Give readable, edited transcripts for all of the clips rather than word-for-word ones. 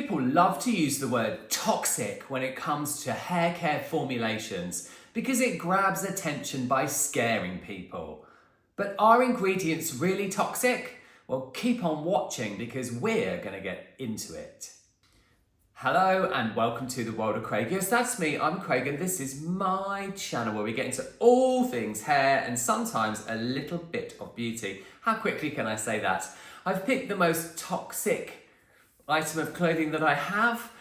People love to use the word toxic when it comes to hair care formulations because it grabs attention by scaring people. But are ingredients really toxic? Well, keep on watching because we're going to get into it. Hello and welcome to the world of Craig. Yes, that's me, I'm Craig, and this is my channel where we get into all things hair and sometimes a little bit of beauty. How quickly can I say that? I've picked the most toxic item of clothing that I have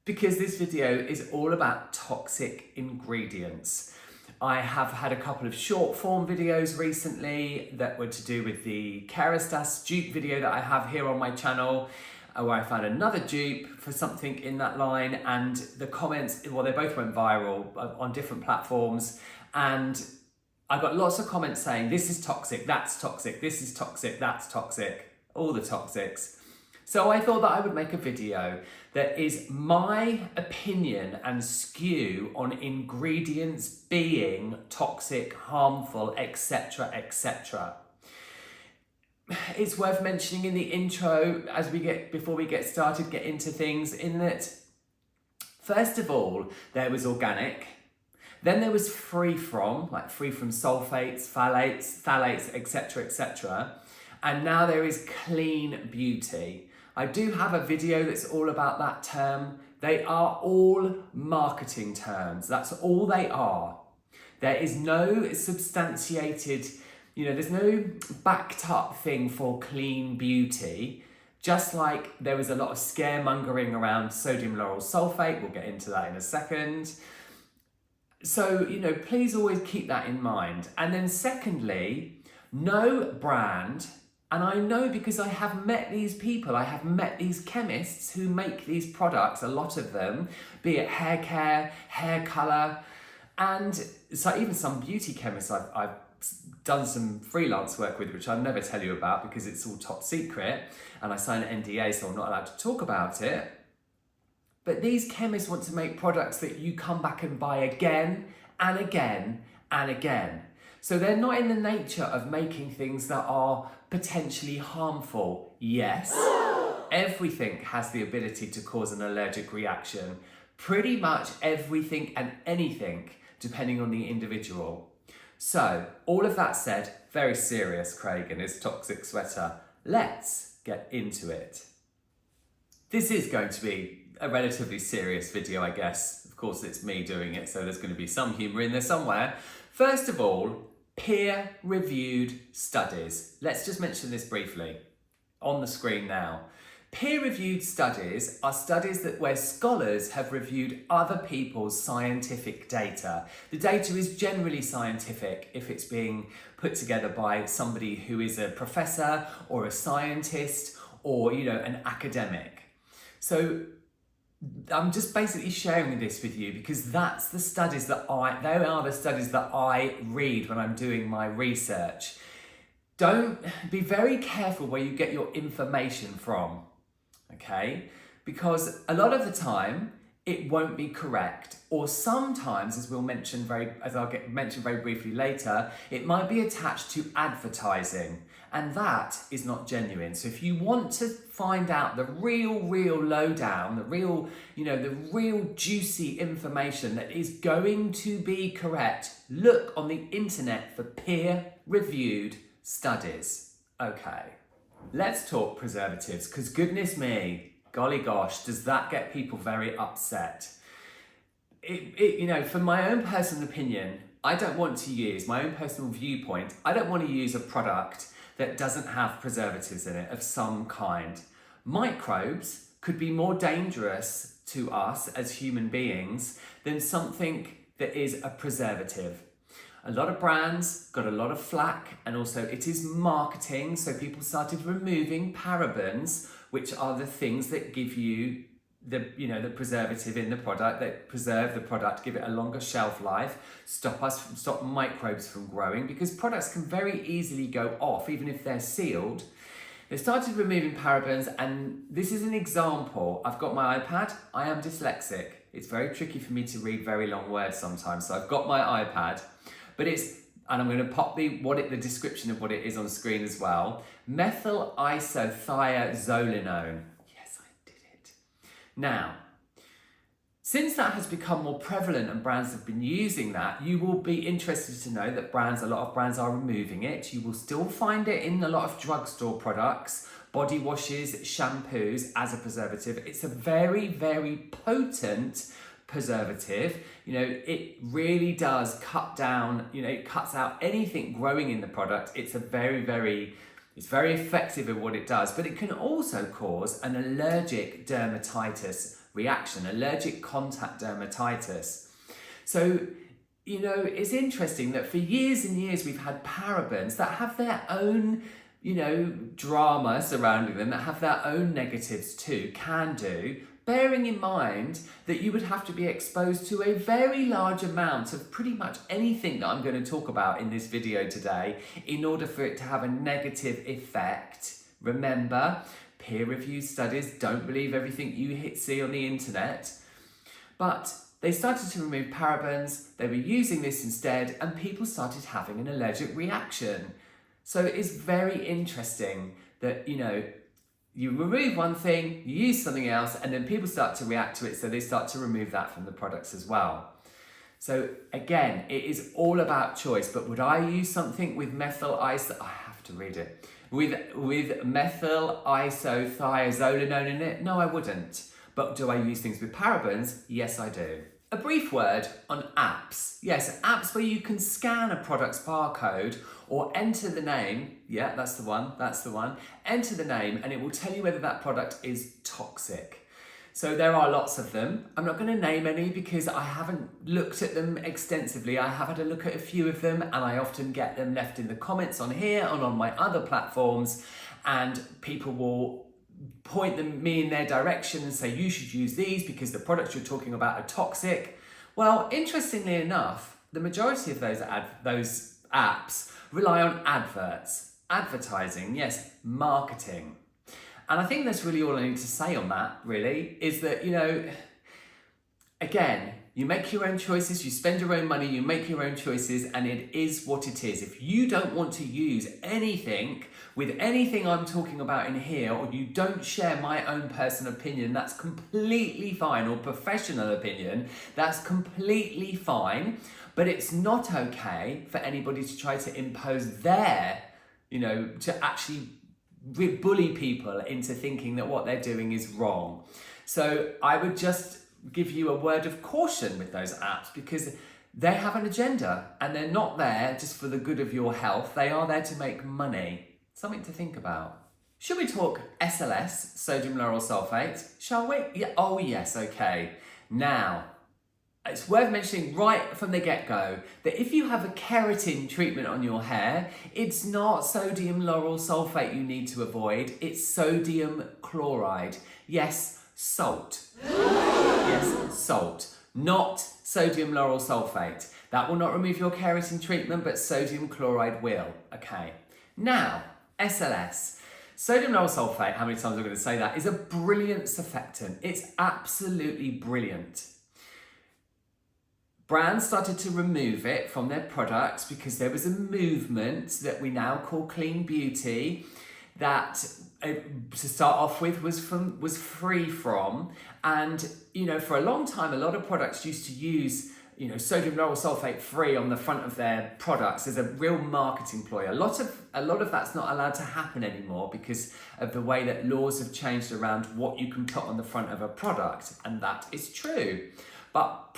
because this video is all about toxic ingredients. I have had a couple of short form videos recently that were to do with the Kerastase dupe video that I have here on my channel, where I found another dupe for something in that line, and the comments, well, they both went viral on different platforms, and I got lots of comments saying this is toxic, that's toxic, this is toxic, that's toxic, all the toxics. So I thought that I would make a video that is my opinion and skew on ingredients being toxic, harmful, etc., etc. It's worth mentioning in the intro before we get started, get into things, in that first of all, there was organic. Then there was free from sulfates, phthalates, etc., etc. And now there is clean beauty. I do have a video that's all about that term. They are all marketing terms. That's all they are. There is no substantiated, there's no backed up thing for clean beauty. Just like there was a lot of scaremongering around sodium lauryl sulfate. We'll get into that in a second. So, please always keep that in mind. And then secondly, no brand. And I know because I have met these people, I have met these chemists who make these products, a lot of them, be it hair care, hair colour, and so even some beauty chemists I've done some freelance work with, which I'll never tell you about because it's all top secret, and I signed an NDA, so I'm not allowed to talk about it. But these chemists want to make products that you come back and buy again and again and again. So they're not in the nature of making things that are potentially harmful. Yes, everything has the ability to cause an allergic reaction. Pretty much everything and anything, depending on the individual. So, all of that said, very serious, Craig and his toxic sweater. Let's get into it. This is going to be a relatively serious video, I guess. Of course, it's me doing it, so there's going to be some humour in there somewhere. First of all, peer-reviewed studies. Let's just mention this briefly on the screen now. Peer-reviewed studies are studies where scholars have reviewed other people's scientific data. The data is generally scientific if it's being put together by somebody who is a professor or a scientist or, an academic. So I'm just basically sharing this with you because that's the studies they are the studies that I read when I'm doing my research. Be very careful where you get your information from, okay? Because a lot of the time it won't be correct, or sometimes, as I'll mention very briefly later, it might be attached to advertising, and that is not genuine. So if you want to find out the real lowdown, the real juicy information that is going to be correct, look on the internet for peer-reviewed studies. Okay, let's talk preservatives, because goodness me, golly gosh, does that get people very upset. From my own personal opinion, I don't want to use, my own personal viewpoint, I don't want to use a product that doesn't have preservatives in it of some kind. Microbes could be more dangerous to us as human beings than something that is a preservative. A lot of brands got a lot of flack, and also it is marketing, so people started removing parabens, which are the things that give you the preservative in the product, that preserve the product, give it a longer shelf life, stop microbes from growing, because products can very easily go off even if they're sealed. They started removing parabens, and this is an example. I've got my iPad. I am dyslexic. It's very tricky for me to read very long words sometimes, so I've got my iPad, but and I'm going to pop the description of what it is on screen as well. Methyl isothiazolinone. Yes, I did it. Now, since that has become more prevalent and brands have been using that, you will be interested to know that a lot of brands are removing it. You will still find it in a lot of drugstore products, body washes, shampoos as a preservative. It's a very, very potent preservative. It really does cut down, it cuts out anything growing in the product. It's very effective in what it does, but it can also cause an allergic dermatitis reaction, allergic contact dermatitis. So, it's interesting that for years and years we've had parabens that have their own, drama surrounding them, that have their own negatives too, can do, bearing in mind that you would have to be exposed to a very large amount of pretty much anything that I'm going to talk about in this video today in order for it to have a negative effect. Remember, peer-reviewed studies, don't believe everything you see on the internet. But they started to remove parabens, they were using this instead, and people started having an allergic reaction. So it's very interesting that, you remove one thing, you use something else, and then people start to react to it, so they start to remove that from the products as well. So again, it is all about choice, but would I use something with methyl iso... I have to read it. With methyl isothiazolinone in it? No, I wouldn't. But do I use things with parabens? Yes, I do. A brief word on apps. Yes, apps where you can scan a product's barcode or enter the name. Yeah, that's the one. Enter the name and it will tell you whether that product is toxic. So there are lots of them. I'm not going to name any because I haven't looked at them extensively. I have had a look at a few of them and I often get them left in the comments on here and on my other platforms, and people will point me in their direction and say you should use these because the products you're talking about are toxic. Well, interestingly enough, the majority of those apps rely on advertising, yes, marketing. And I think that's really all I need to say on that, really, is that, again, you make your own choices, you spend your own money, you make your own choices, and it is what it is. If you don't want to use anything with anything I'm talking about in here, or you don't share my own personal opinion, that's completely fine, or professional opinion, that's completely fine. But it's not okay for anybody to try to impose their, to actually bully people into thinking that what they're doing is wrong. So I would just give you a word of caution with those apps because they have an agenda and they're not there just for the good of your health. They are there to make money. Something to think about. Should we talk SLS, sodium lauryl sulfate? Shall we? Yeah. Oh yes, okay. Now, it's worth mentioning right from the get-go that if you have a keratin treatment on your hair, it's not sodium lauryl sulfate you need to avoid, it's sodium chloride. Yes, salt. Yes, salt. Not sodium lauryl sulfate. That will not remove your keratin treatment, but sodium chloride will. Okay. Now, SLS. Sodium lauryl sulfate, how many times am I going to say that, is a brilliant surfactant. It's absolutely brilliant. Brands started to remove it from their products because there was a movement that we now call clean beauty that to start off with was free from, and for a long time a lot of products used to use sodium lauryl sulfate free on the front of their products as a real marketing ploy. A lot of that's not allowed to happen anymore because of the way that laws have changed around what you can put on the front of a product, and that is true. But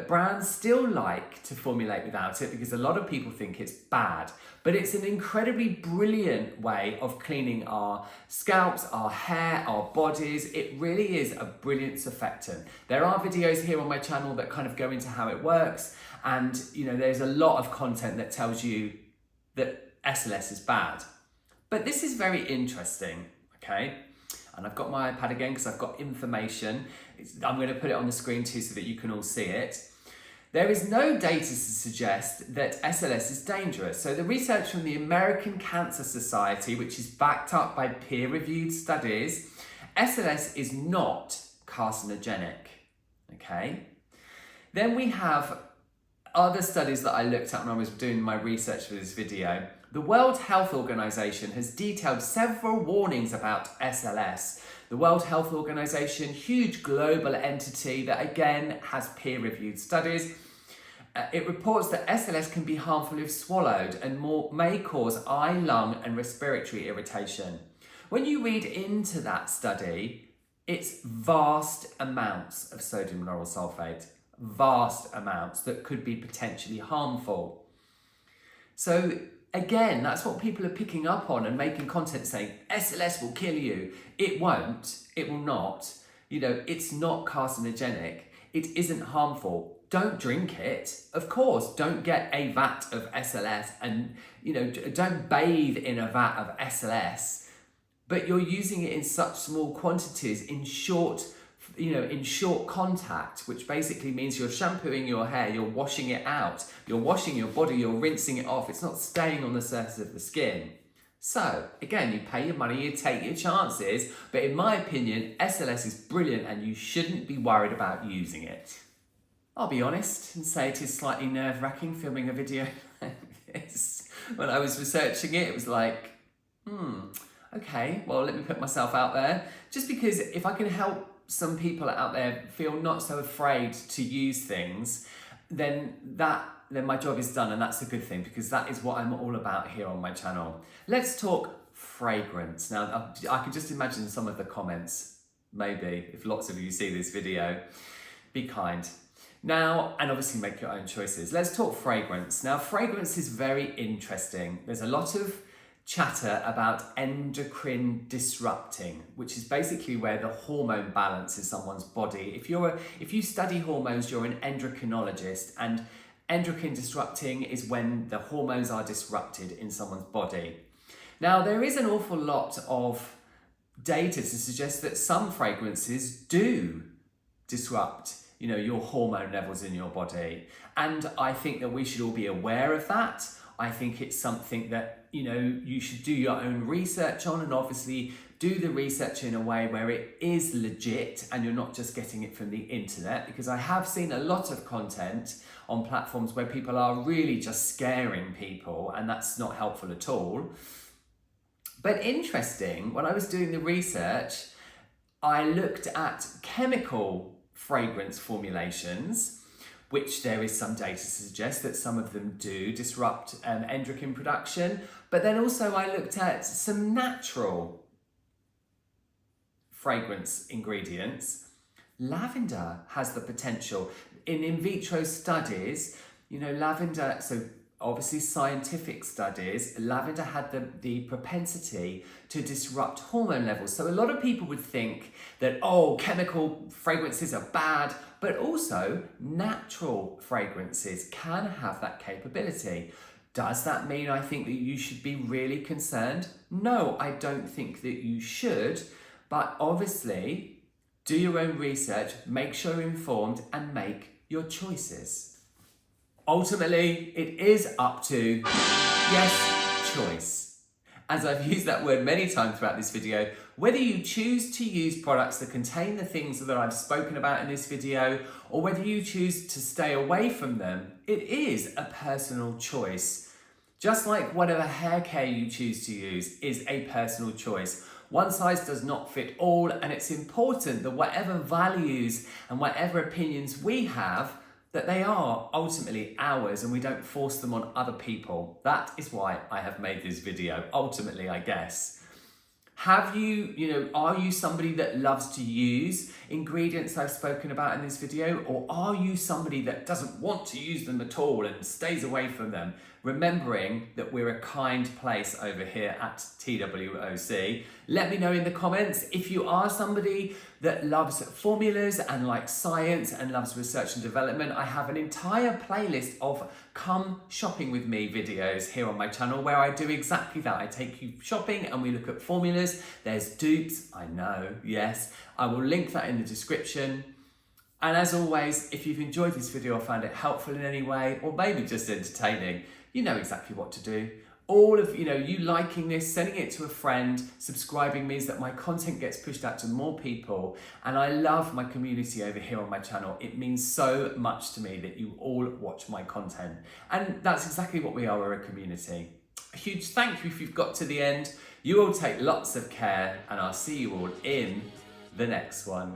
brands still like to formulate without it because a lot of people think it's bad. But it's an incredibly brilliant way of cleaning our scalps, our hair, our bodies. It really is a brilliant surfactant. There are videos here on my channel that kind of go into how it works. And there's a lot of content that tells you that SLS is bad. But this is very interesting, okay? And I've got my iPad again because I've got information. I'm going to put it on the screen too so that you can all see it. There is no data to suggest that SLS is dangerous. So the research from the American Cancer Society, which is backed up by peer-reviewed studies, SLS is not carcinogenic, okay? Then we have other studies that I looked at when I was doing my research for this video. The World Health Organization has detailed several warnings about SLS. The World Health Organization, huge global entity that again has peer-reviewed studies. It reports that SLS can be harmful if swallowed and may cause eye, lung and respiratory irritation. When you read into that study, it's vast amounts of sodium lauryl sulfate, vast amounts that could be potentially harmful. So again, that's what people are picking up on and making content saying, SLS will kill you. It won't, it will not. You know, it's not carcinogenic. It isn't harmful. Don't drink it. Of course, don't get a vat of SLS and, you know, don't bathe in a vat of SLS, but you're using it in such small quantities in short contact, which basically means you're shampooing your hair, you're washing it out, you're washing your body, you're rinsing it off. It's not staying on the surface of the skin. So again, you pay your money, you take your chances, but in my opinion, SLS is brilliant and you shouldn't be worried about using it. I'll be honest and say it is slightly nerve-wracking filming a video like this. When I was researching it, it was like, okay, well, let me put myself out there. Just because if I can help some people out there feel not so afraid to use things, then my job is done, and that's a good thing, because that is what I'm all about here on my channel. Let's talk fragrance. Now, I can just imagine some of the comments, maybe, if lots of you see this video. Be kind. Now, and obviously make your own choices. Let's talk fragrance. Now, fragrance is very interesting. There's a lot of chatter about endocrine disrupting, which is basically where the hormone balance in someone's body. If you study hormones, you're an endocrinologist, and endocrine disrupting is when the hormones are disrupted in someone's body. Now, there is an awful lot of data to suggest that some fragrances do disrupt, you know, your hormone levels in your body. And I think that we should all be aware of that. I think it's something that, you know, you should do your own research on, and obviously do the research in a way where it is legit and you're not just getting it from the internet, because I have seen a lot of content on platforms where people are really just scaring people, and that's not helpful at all. But interesting, when I was doing the research, I looked at chemical fragrance formulations, which there is some data to suggest that some of them do disrupt endocrine production. But then also I looked at some natural fragrance ingredients. Lavender has the potential. In vitro studies, you know, lavender, so obviously scientific studies, lavender had the propensity to disrupt hormone levels. So a lot of people would think that, oh, chemical fragrances are bad, but also natural fragrances can have that capability. Does that mean I think that you should be really concerned? No, I don't think that you should, but obviously do your own research, make sure you're informed, and make your choices. Ultimately, it is up to, yes, choice. As I've used that word many times throughout this video, whether you choose to use products that contain the things that I've spoken about in this video, or whether you choose to stay away from them, it is a personal choice. Just like whatever hair care you choose to use is a personal choice. One size does not fit all, and it's important that whatever values and whatever opinions we have, that they are ultimately ours and we don't force them on other people. That is why I have made this video, ultimately, I guess. Have you, are you somebody that loves to use ingredients I've spoken about in this video, or are you somebody that doesn't want to use them at all and stays away from them? Remembering that we're a kind place over here at TWOC. Let me know in the comments if you are somebody that loves formulas and likes science and loves research and development. I have an entire playlist of come shopping with me videos here on my channel where I do exactly that. I take you shopping and we look at formulas. There's dupes, I know, yes. I will link that in the description. And as always, if you've enjoyed this video or found it helpful in any way, or maybe just entertaining, you know exactly what to do. All of, you liking this, sending it to a friend, subscribing means that my content gets pushed out to more people. And I love my community over here on my channel. It means so much to me that you all watch my content. And that's exactly what we are, we're a community. A huge thank you if you've got to the end. You all take lots of care, and I'll see you all in the next one.